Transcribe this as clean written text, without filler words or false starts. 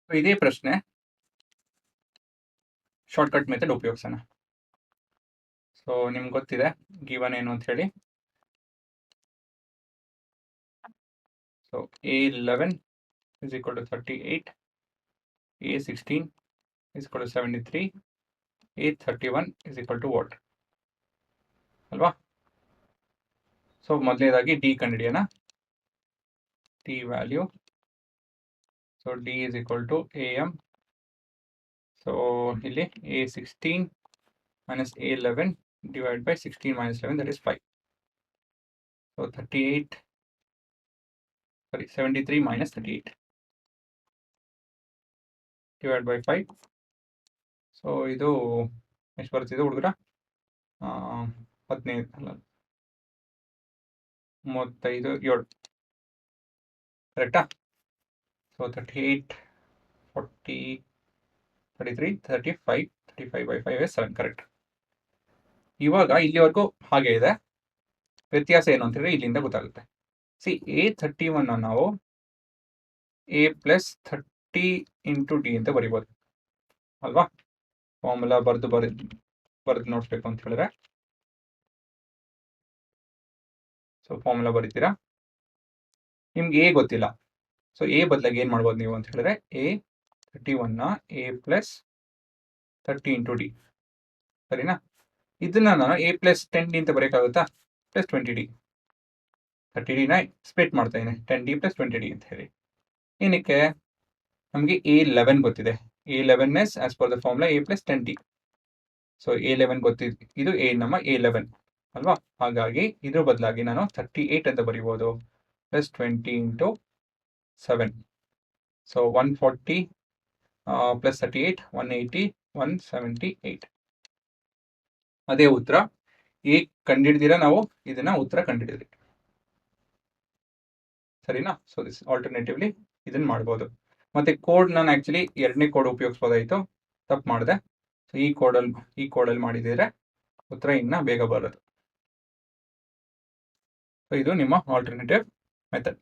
ಇದೇ ಪ್ರಶ್ನೆ shortcut method ಉಪಯೋಗಿಸೋಣ. So ನಿಮ್ಗೆ ಗೊತ್ತಿದೆ ಗಿವನ್ ಏನು ಅಂತ ಹೇಳಿ. So A11 is equal to 38, A16 is equal to 73, A31 is equal to what ಅಲ್ವಾ? ಸೊ ಮೊದಲನೇದಾಗಿ ಡಿ ಕಂಡುಹಿಡಿಯೋಣ. D value, so D is equal to AM. So ಇಲ್ಲಿ A16 minus A11 divided by 16 minus 11, that is 5. So 73 minus 38 divided by 5. So ಇದು ಎಷ್ಟು ಬರ್ತಿದೆ ಹುಡುಗರ? 15 ಅಲ್ಲ 35 7 ಕರೆಕ್ಟಾ? So 38 40 33 35 35 by 5 is 7 correct. ಇವಾಗ ಇಲ್ಲಿವರೆಗೂ ಹಾಗೆ ಇದೆ. ವ್ಯತ್ಯಾಸ ಏನು ಅಂತಂದ್ರೆ ಇಲ್ಲಿಂದ ಗೊತ್ತಾಗುತ್ತೆ. ಸಿ A31 ನಾವು A ಪ್ಲಸ್ 30 ಇಂಟು ಡಿ ಅಂತ ಬರಿಬೋದು ಅಲ್ವಾ? ಫಾರ್ಮುಲಾ ಬರೆದು ನೋಡ್ಬೇಕು ಅಂತ ಹೇಳಿದ್ರೆ, ಸೊ ಫಾರ್ಮುಲಾ ಬರೀತೀರಾ. ನಿಮ್ಗೆ ಎ ಗೊತ್ತಿಲ್ಲ, ಸೊ ಎ ಬದಲಾಗಿ ಏನು ಮಾಡ್ಬೋದು ನೀವು ಅಂತ ಹೇಳಿದ್ರೆ A31ನ A ಪ್ಲಸ್ 30 ಇಂಟು ಡಿ, ಸರಿನಾ? ಇದನ್ನ ನಾನು A ಪ್ಲಸ್ 10D ಅಂತ ಬರೆಯೋಕ್ಕಾಗುತ್ತಾ? ಪ್ಲಸ್ 20D, 30Dನ ಸ್ಪ್ಲಿಟ್ ಮಾಡ್ತಾ ಇದ್ದೀನಿ 10D ಪ್ಲಸ್ 20D ಅಂತ ಹೇಳಿ. ಏನಕ್ಕೆ? ನಮಗೆ A11 ಗೊತ್ತಿದೆ. A11 is as per the formula A plus 10D. So A11 ಗೊತ್ತಿದೆ, ಇದು ನಮ್ಮ A11 ಅಲ್ವಾ? ಹಾಗಾಗಿ ಇದ್ರ ಬದಲಾಗಿ ನಾನು 38 ಅಂತ ಬರೀಬೋದು, ಪ್ಲಸ್ 20 ಇಂಟು 7. So 140 plus 38 180 178. ಅದೇ ಉತ್ತರ. ಎ ಕಂಡಿಡ್ದಿರ ನಾವು ಇದನ್ನ ಉತ್ತರ ಕಂಡಿಡಿದ್ರಿ, ಸರಿನಾ? ಸೊ ದಿಸ್ ಆಲ್ಟರ್ನೇಟಿವ್ಲಿ ಇದನ್ನ ಮಾಡ್ಬೋದು. ಮತ್ತೆ ಕೋಡ್ ನಾನು ಆಕ್ಚುಲಿ ಎರಡನೇ ಕೋಡ್ ಉಪಯೋಗಿಸ್ಬೋದಾಯಿತು, ತಪ್ಪು ಮಾಡಿದೆ. ಸೊ ಈ ಕೋಡಲ್ಲಿ ಮಾಡಿದ್ರೆ ಉತ್ತರ ಇನ್ನ ಬೇಗ ಬರೋದು. ಸೊ ಇದು ನಿಮ್ಮ ಆಲ್ಟರ್ನೇಟಿವ್ ಮೆಥಡ್.